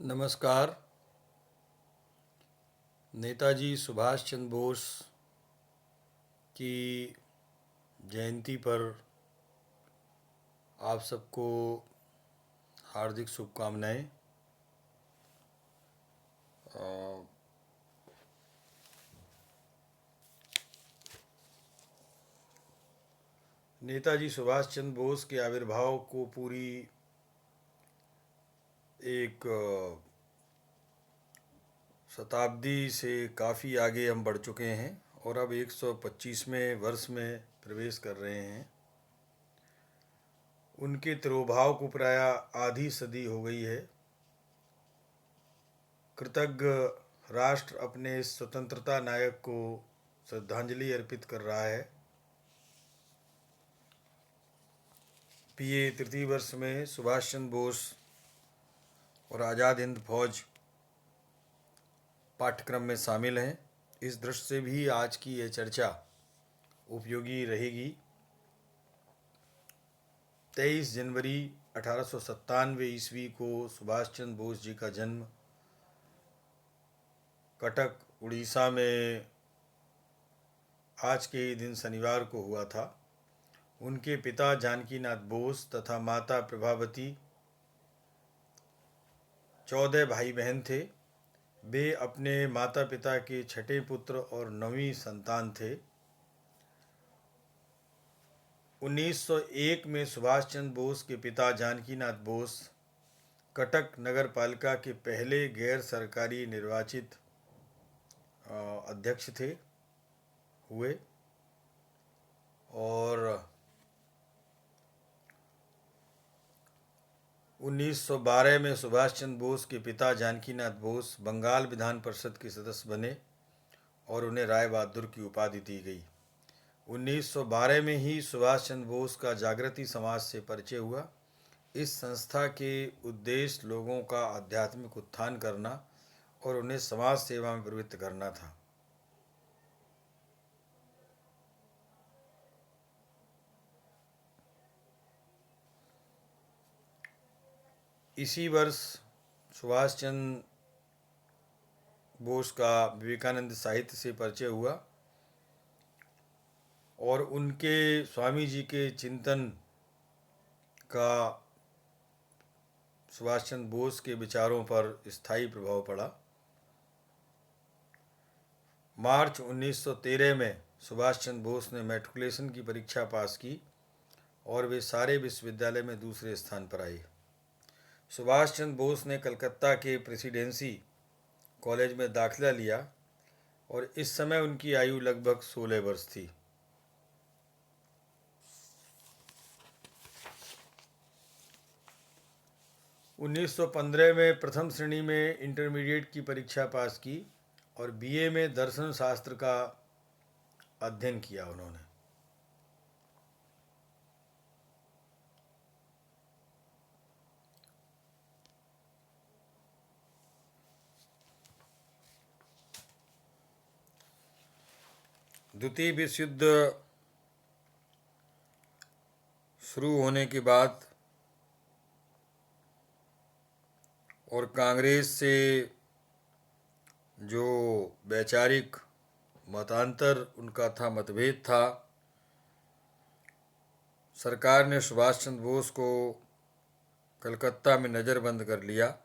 नमस्कार। नेताजी सुभाष चंद्र बोस की जयंती पर आप सबको हार्दिक शुभकामनाएं। अ, नेताजी सुभाष चंद्र बोस के आविर्भाव को पूरी एक शताब्दी से काफ़ी आगे हम बढ़ चुके हैं और अब 125वें वर्ष में प्रवेश कर रहे हैं। उनके तिरोभाव को प्राय आधी सदी हो गई है। कृतज्ञ राष्ट्र अपने इस स्वतंत्रता नायक को श्रद्धांजलि अर्पित कर रहा है। बीए तृतीय वर्ष में सुभाष चंद्र बोस और आज़ाद हिंद फौज पाठ्यक्रम में शामिल हैं। इस दृष्टि से भी आज की ये चर्चा उपयोगी रहेगी। 23 जनवरी 1897 ईस्वी को सुभाष चंद्र बोस जी का जन्म कटक उड़ीसा में आज के दिन शनिवार को हुआ था। उनके पिता जानकीनाथ बोस तथा माता प्रभावती 14 भाई बहन थे। वे अपने माता पिता के छठे पुत्र और 9वीं संतान थे। 1901 में सुभाष चंद्र बोस के पिता जानकीनाथ बोस कटक नगर पालिका के पहले गैर सरकारी निर्वाचित अध्यक्ष हुए और 1912 में सुभाष चंद्र बोस के पिता जानकीनाथ बोस बंगाल विधान परिषद के सदस्य बने और उन्हें राय बहादुर की उपाधि दी गई। 1912 में ही सुभाष चंद्र बोस का जागृति समाज से परिचय हुआ। इस संस्था के उद्देश्य लोगों का आध्यात्मिक उत्थान करना और उन्हें समाज सेवा में प्रवृत्त करना था। इसी वर्ष सुभाष चंद्र बोस का विवेकानंद साहित्य से परिचय हुआ और उनके स्वामी जी के चिंतन का सुभाष चंद्र बोस के विचारों पर स्थायी प्रभाव पड़ा। मार्च 1913 में सुभाष चंद्र बोस ने मैट्रिकुलेशन की परीक्षा पास की और वे सारे विश्वविद्यालय में दूसरे स्थान पर आए। सुभाष चंद्र बोस ने कलकत्ता के प्रेसिडेंसी कॉलेज में दाखिला लिया और इस समय उनकी आयु लगभग 16 वर्ष थी। उन्नीस 1915 में प्रथम श्रेणी में इंटरमीडिएट की परीक्षा पास की और बीए में दर्शन शास्त्र का अध्ययन किया उन्होंने। द्वितीय विश्व युद्ध शुरू होने के बाद और कांग्रेस से जो वैचारिक मतांतर उनका था, मतभेद था, सरकार ने सुभाष चंद्र बोस को कलकत्ता में नज़रबंद कर लिया।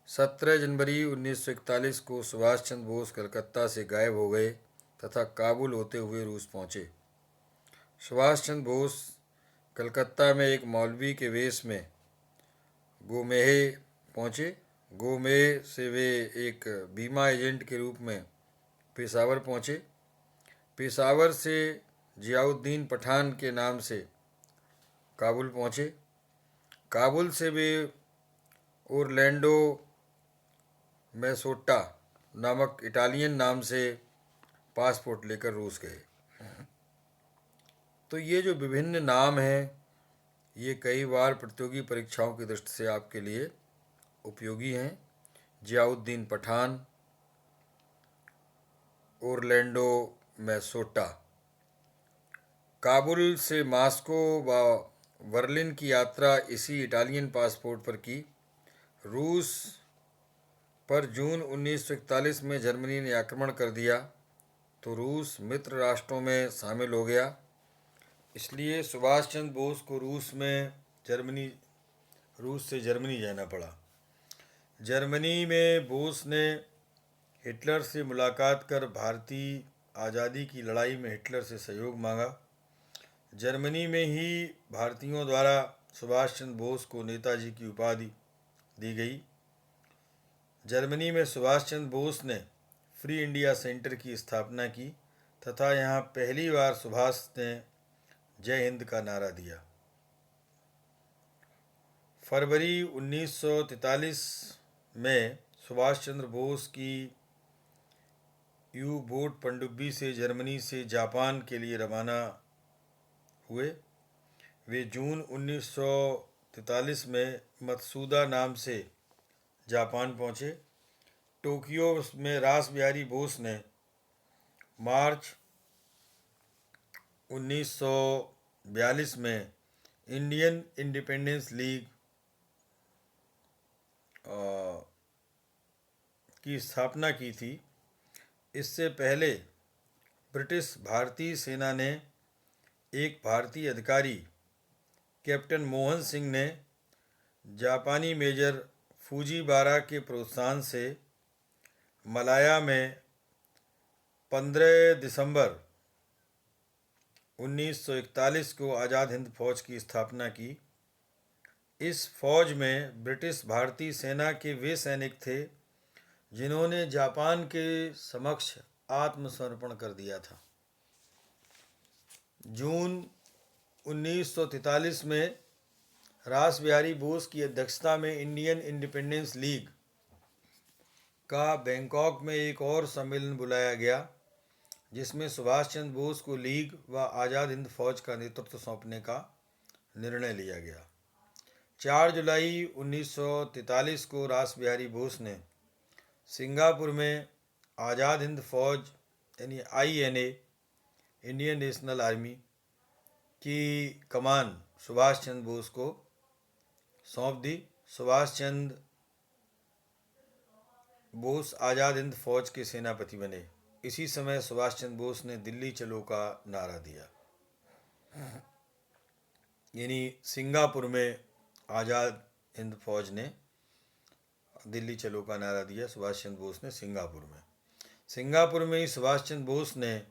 17 जनवरी 1941 को सुभाष चंद्र बोस कलकत्ता से गायब हो गए तथा काबुल होते हुए रूस पहुँचे। सुभाष चंद्र बोस कलकत्ता में एक मौलवी के वेश में गोमेहे पहुँचे। गोमेह से वे एक बीमा एजेंट के रूप में पेशावर पहुँचे। पेशावर से जियाउद्दीन पठान के नाम से काबुल पहुँचे। काबुल से वे ओरलैंडो मैसोट्टा नामक इटालियन नाम से पासपोर्ट लेकर रूस गए। तो ये जो विभिन्न नाम हैं, ये कई बार प्रतियोगी परीक्षाओं की दृष्टि से आपके लिए उपयोगी हैं। जियाउद्दीन पठान, ओरलैंडो मैसोट्टा। काबुल से मास्को व बर्लिन की यात्रा इसी इटालियन पासपोर्ट पर की। रूस पर जून 1941 में जर्मनी ने आक्रमण कर दिया तो रूस मित्र राष्ट्रों में शामिल हो गया। इसलिए सुभाष चंद्र बोस को रूस से जर्मनी जाना पड़ा। जर्मनी में बोस ने हिटलर से मुलाकात कर भारतीय आज़ादी की लड़ाई में हिटलर से सहयोग मांगा। जर्मनी में ही भारतीयों द्वारा सुभाष चंद्र बोस को नेताजी की उपाधि दी गई। जर्मनी में सुभाष चंद्र बोस ने फ्री इंडिया सेंटर की स्थापना की तथा यहाँ पहली बार सुभाष ने जय हिंद का नारा दिया। फरवरी 1943 में सुभाष चंद्र बोस की यू बोट पनडुब्बी से जर्मनी से जापान के लिए रवाना हुए। वे जून 1943 में मतसूदा नाम से जापान पहुँचे। टोक्यो में रास बिहारी बोस ने मार्च 1942 में इंडियन इंडिपेंडेंस लीग की स्थापना की थी। इससे पहले ब्रिटिश भारतीय सेना ने एक भारतीय अधिकारी कैप्टन मोहन सिंह ने जापानी मेजर फूजीवारा के प्रोत्साहन से मलाया में 15 दिसंबर 1941 को आज़ाद हिंद फौज की स्थापना की। इस फौज में ब्रिटिश भारतीय सेना के वे सैनिक थे जिन्होंने जापान के समक्ष आत्मसमर्पण कर दिया था। जून 1943 में रास बिहारी बोस की अध्यक्षता में इंडियन इंडिपेंडेंस लीग का बैंकॉक में एक और सम्मेलन बुलाया गया जिसमें सुभाष चंद्र बोस को लीग व आज़ाद हिंद फौज का नेतृत्व सौंपने का निर्णय लिया गया। 4 जुलाई 1943 को रास बिहारी बोस ने सिंगापुर में आज़ाद हिंद फौज यानी INA इंडियन नेशनल आर्मी की कमान सुभाष चंद्र बोस को सौंप दी। सुभाष चंद्र बोस आज़ाद हिंद फौज के सेनापति बने। इसी समय सुभाष चंद्र बोस ने दिल्ली चलो का नारा दिया, यानी सिंगापुर में आज़ाद हिंद फौज ने दिल्ली चलो का नारा दिया। सुभाष चंद्र बोस ने सिंगापुर में ही सुभाष चंद्र बोस ने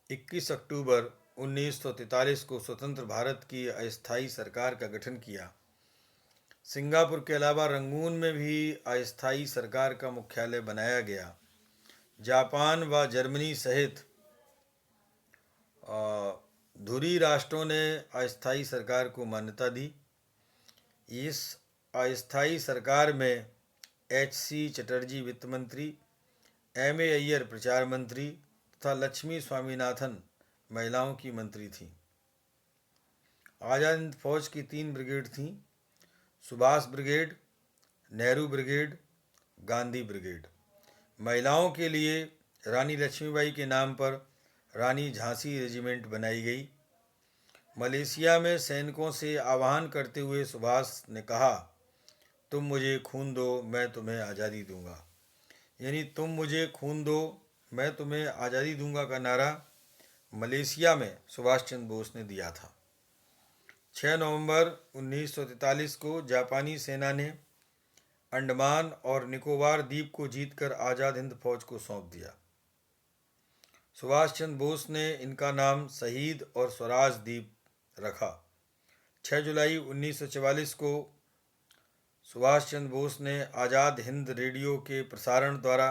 21 अक्टूबर 1943 को स्वतंत्र भारत की अस्थायी सरकार का गठन किया। सिंगापुर के अलावा रंगून में भी अस्थायी सरकार का मुख्यालय बनाया गया। जापान व जर्मनी सहित धुरी राष्ट्रों ने अस्थायी सरकार को मान्यता दी। इस अस्थायी सरकार में HC चटर्जी वित्त मंत्री, MA अय्यर प्रचार मंत्री तथा लक्ष्मी स्वामीनाथन महिलाओं की मंत्री थीं। आज़ाद हिंद फौज की 3 ब्रिगेड थीं: Subhash brigade, Nehru brigade, Gandhi brigade. महिलाओं के लिए रानी लक्ष्मीबाई के नाम पर रानी झांसी रेजिमेंट बनाई गई। मलेशिया में सैनिकों से आह्वान करते हुए सुभाष ने कहा, तुम मुझे खून दो मैं तुम्हें आज़ादी दूंगा, यानी तुम मुझे खून दो मैं तुम्हें आज़ादी दूंगा का नारा मलेशिया में सुभाष चंद्र बोस ने दिया था। 6 नवंबर 1943 को जापानी सेना ने अंडमान और निकोबार द्वीप को जीतकर आज़ाद हिंद फौज को सौंप दिया। सुभाष चंद्र बोस ने इनका नाम शहीद और स्वराज द्वीप रखा। 6 जुलाई 1944 को सुभाष चंद्र बोस ने आज़ाद हिंद रेडियो के प्रसारण द्वारा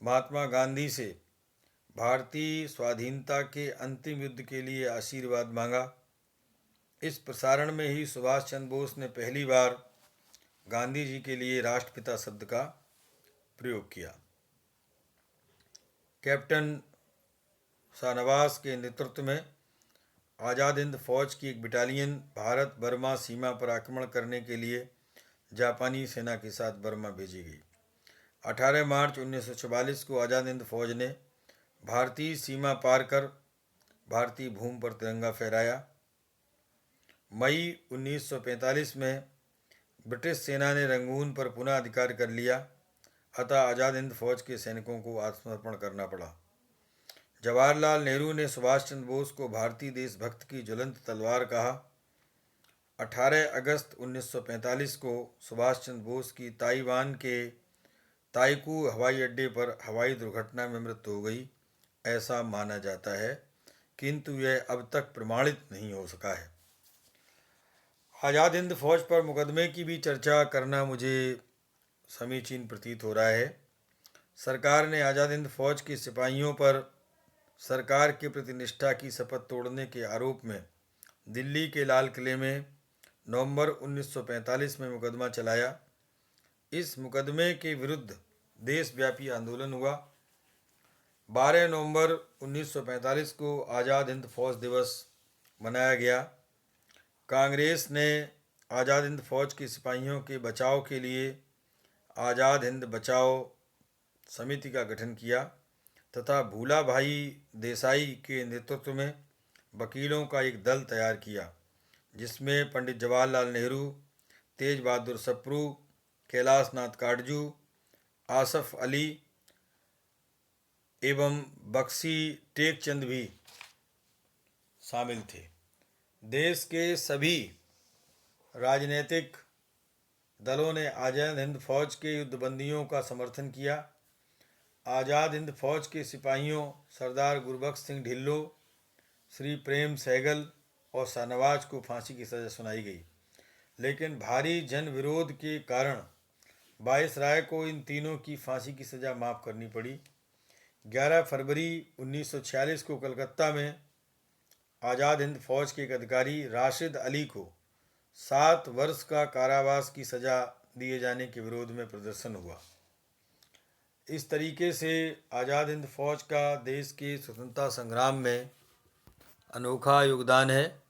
महात्मा गांधी से भारतीय स्वाधीनता के अंतिम युद्ध के लिए आशीर्वाद मांगा। इस प्रसारण में ही सुभाष चंद्र बोस ने पहली बार गांधी जी के लिए राष्ट्रपिता शब्द का प्रयोग किया। कैप्टन शाहनवाज के नेतृत्व में आज़ाद हिंद फौज की एक बटालियन भारत बर्मा सीमा पर आक्रमण करने के लिए जापानी सेना के साथ बर्मा भेजी गई। 18 मार्च 1944 को आज़ाद हिंद फौज ने भारतीय सीमा पार कर भारतीय भूमि पर तिरंगा फहराया। मई 1945 में ब्रिटिश सेना ने रंगून पर पुनः अधिकार कर लिया, अतः आज़ाद हिंद फौज के सैनिकों को आत्मसमर्पण करना पड़ा। जवाहरलाल नेहरू ने सुभाष चंद्र बोस को भारतीय देशभक्त की ज्वलंत तलवार कहा। 18 अगस्त 1945 को सुभाष चंद्र बोस की ताइवान के ताइकू हवाई अड्डे पर हवाई दुर्घटना में मृत्यु हो गई, ऐसा माना जाता है, किंतु यह अब तक प्रमाणित नहीं हो सका है। आज़ाद हिंद फौज पर मुकदमे की भी चर्चा करना मुझे समीचीन प्रतीत हो रहा है। सरकार ने आज़ाद हिंद फौज के सिपाहियों पर सरकार के प्रति निष्ठा की शपथ तोड़ने के आरोप में दिल्ली के लाल किले में नवंबर 1945 में मुकदमा चलाया। इस मुकदमे के विरुद्ध देशव्यापी आंदोलन हुआ। 12 नवंबर 1945 को आज़ाद हिंद फौज दिवस मनाया गया। कांग्रेस ने आज़ाद हिंद फौज के सिपाहियों के बचाव के लिए आज़ाद हिंद बचाओ समिति का गठन किया तथा भूला भाई देसाई के नेतृत्व में वकीलों का एक दल तैयार किया, जिसमें पंडित जवाहरलाल नेहरू, तेज बहादुर सप्रू, कैलाश नाथ काटजू, आसफ अली एवं बख्शी टेकचंद भी शामिल थे। देश के सभी राजनीतिक दलों ने आज़ाद हिंद फौज के युद्धबंदियों का समर्थन किया। आज़ाद हिंद फौज के सिपाहियों सरदार गुरबख्श सिंह ढिल्लों, श्री प्रेम सहगल और शाहनवाज को फांसी की सज़ा सुनाई गई, लेकिन भारी जन विरोध के कारण वायसराय को इन तीनों की फांसी की सज़ा माफ़ करनी पड़ी। 11 फरवरी 1946 को कलकत्ता में आज़ाद हिंद फौज के एक अधिकारी राशिद अली को 7 वर्ष का कारावास की सज़ा दिए जाने के विरोध में प्रदर्शन हुआ। इस तरीके से आज़ाद हिंद फौज का देश के स्वतंत्रता संग्राम में अनोखा योगदान है।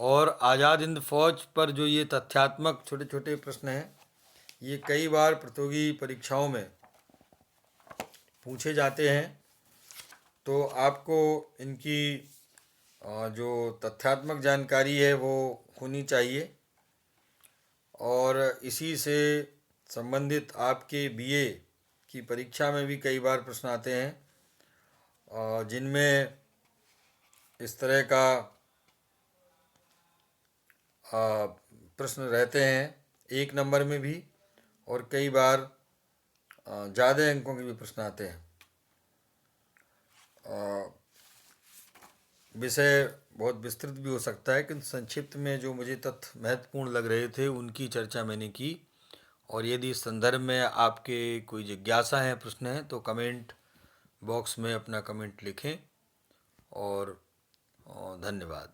और आज़ाद हिंद फौज पर जो ये तथ्यात्मक छोटे छोटे प्रश्न हैं, ये कई बार प्रतियोगी परीक्षाओं में पूछे जाते हैं, तो आपको इनकी जो तथ्यात्मक जानकारी है वो होनी चाहिए। और इसी से संबंधित आपके बीए की परीक्षा में भी कई बार प्रश्न आते हैं, जिनमें इस तरह का प्रश्न रहते हैं 1 नंबर में भी, और कई बार ज़्यादा अंकों के भी प्रश्न आते हैं। विषय बहुत विस्तृत भी हो सकता है, किंतु संक्षिप्त में जो मुझे तथ्य महत्वपूर्ण लग रहे थे उनकी चर्चा मैंने की। और यदि इस संदर्भ में आपके कोई जिज्ञासा है, प्रश्न है, तो कमेंट बॉक्स में अपना कमेंट लिखें। और धन्यवाद।